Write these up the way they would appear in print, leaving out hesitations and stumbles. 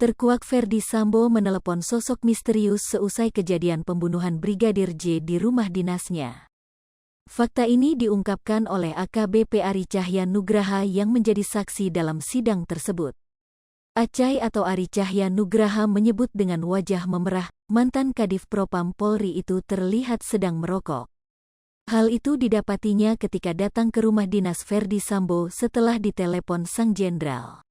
Terkuak Ferdy Sambo menelepon sosok misterius seusai kejadian pembunuhan Brigadir J di rumah dinasnya. Fakta ini diungkapkan oleh AKBP Ari Cahya Nugraha yang menjadi saksi dalam sidang tersebut. Acai atau Ari Cahya Nugraha menyebut dengan wajah memerah, mantan Kadif Propam Polri itu terlihat sedang merokok. Hal itu didapatinya ketika datang ke rumah dinas Ferdy Sambo setelah ditelepon sang jenderal.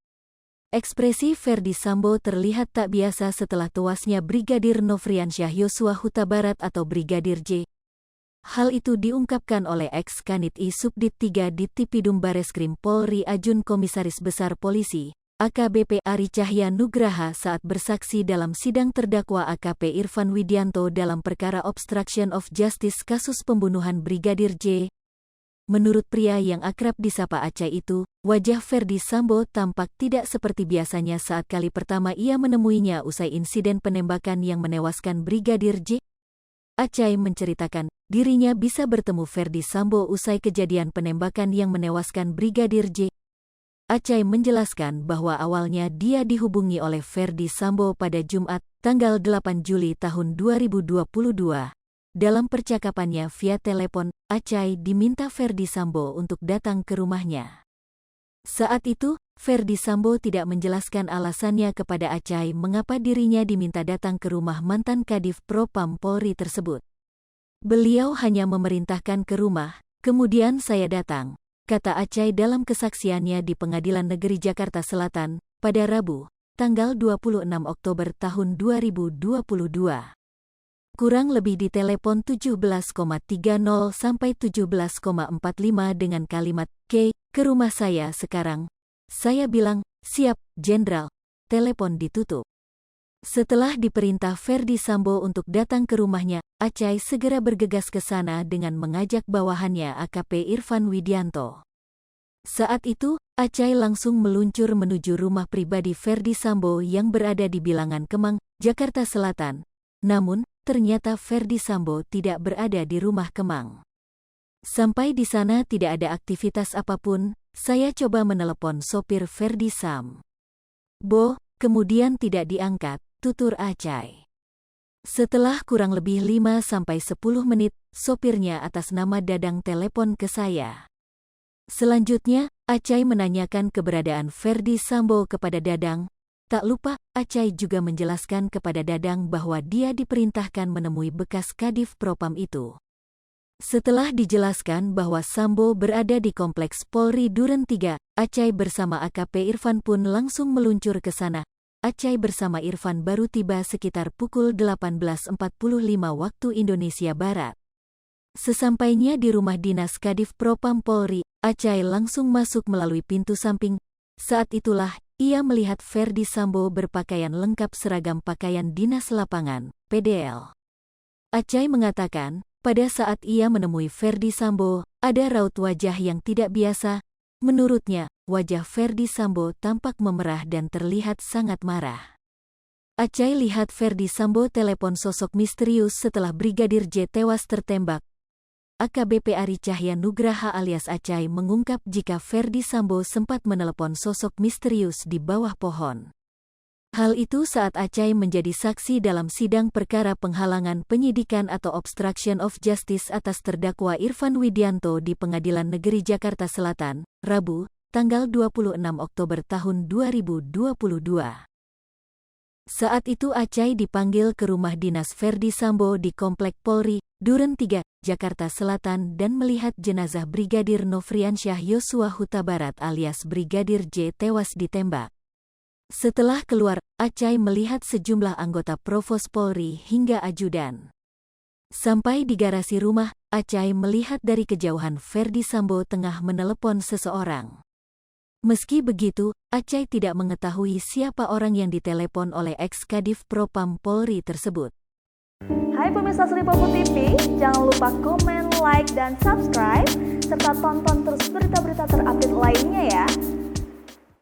Ekspresi Ferdy Sambo terlihat tak biasa setelah tewasnya Brigadir Nofriansyah Yosua Huta Barat atau Brigadir J. Hal itu diungkapkan oleh ex-Kanit I Subdit 3 Dittipidum Bareskrim Polri Ajun Komisaris Besar Polisi, AKBP Ari Cahya Nugraha saat bersaksi dalam sidang terdakwa AKP Irfan Widianto dalam perkara obstruction of justice kasus pembunuhan Brigadir J. Menurut pria yang akrab disapa Acai itu, wajah Ferdy Sambo tampak tidak seperti biasanya saat kali pertama ia menemuinya usai insiden penembakan yang menewaskan Brigadir J. Acai menceritakan, dirinya bisa bertemu Ferdy Sambo usai kejadian penembakan yang menewaskan Brigadir J. Acai menjelaskan bahwa awalnya dia dihubungi oleh Ferdy Sambo pada Jumat, tanggal 8 Juli tahun 2022. Dalam percakapannya via telepon, Acai diminta Ferdy Sambo untuk datang ke rumahnya. Saat itu, Ferdy Sambo tidak menjelaskan alasannya kepada Acai mengapa dirinya diminta datang ke rumah mantan Kadif Propam Polri tersebut. Beliau hanya memerintahkan ke rumah, kemudian saya datang, kata Acai dalam kesaksiannya di Pengadilan Negeri Jakarta Selatan, pada Rabu, tanggal 26 Oktober tahun 2022. Kurang lebih di telepon 17,30 sampai 17,45 dengan kalimat, ke rumah saya sekarang. Saya bilang, siap, Jenderal. Telepon ditutup. Setelah diperintah Ferdy Sambo untuk datang ke rumahnya, Acai segera bergegas ke sana dengan mengajak bawahannya AKP Irfan Widianto. Saat itu, Acai langsung meluncur menuju rumah pribadi Ferdy Sambo yang berada di Bilangan Kemang, Jakarta Selatan. Namun, ternyata Ferdy Sambo tidak berada di rumah Kemang. Sampai di sana tidak ada aktivitas apapun, saya coba menelepon sopir Ferdy Sambo, kemudian tidak diangkat, tutur Acai. Setelah kurang lebih 5-10 menit, sopirnya atas nama Dadang telepon ke saya. Selanjutnya, Acai menanyakan keberadaan Ferdy Sambo kepada Dadang. Tak lupa, Acai juga menjelaskan kepada Dadang bahwa dia diperintahkan menemui bekas Kadif Propam itu. Setelah dijelaskan bahwa Sambo berada di Kompleks Polri Duren 3, Acai bersama AKP Irfan pun langsung meluncur ke sana. Acai bersama Irfan baru tiba sekitar pukul 18.45 waktu Indonesia Barat. Sesampainya di rumah dinas Kadif Propam Polri, Acai langsung masuk melalui pintu samping. Saat itulah, ia melihat Ferdy Sambo berpakaian lengkap seragam pakaian dinas lapangan, PDL. Acai mengatakan, pada saat ia menemui Ferdy Sambo, ada raut wajah yang tidak biasa. Menurutnya, wajah Ferdy Sambo tampak memerah dan terlihat sangat marah. Acai lihat Ferdy Sambo telepon sosok misterius setelah Brigadir J tewas tertembak. AKBP Ari Cahya Nugraha alias Acai mengungkap jika Ferdy Sambo sempat menelepon sosok misterius di bawah pohon. Hal itu saat Acai menjadi saksi dalam sidang perkara penghalangan penyidikan atau obstruction of justice atas terdakwa Irfan Widianto di Pengadilan Negeri Jakarta Selatan, Rabu, tanggal 26 Oktober tahun 2022. Saat itu Acai dipanggil ke rumah dinas Ferdy Sambo di Komplek Polri, Duren 3, Jakarta Selatan dan melihat jenazah Brigadir Nofriansyah Yosua Huta Barat alias Brigadir J tewas ditembak. Setelah keluar, Acai melihat sejumlah anggota Provos Polri hingga ajudan. Sampai di garasi rumah, Acai melihat dari kejauhan Ferdy Sambo tengah menelepon seseorang. Meski begitu, Acai tidak mengetahui siapa orang yang ditelepon oleh ex-Kadif Propam Polri tersebut. Hai pemirsa Sri Popo TV, jangan lupa komen, like, dan subscribe, serta tonton terus berita-berita terupdate lainnya ya.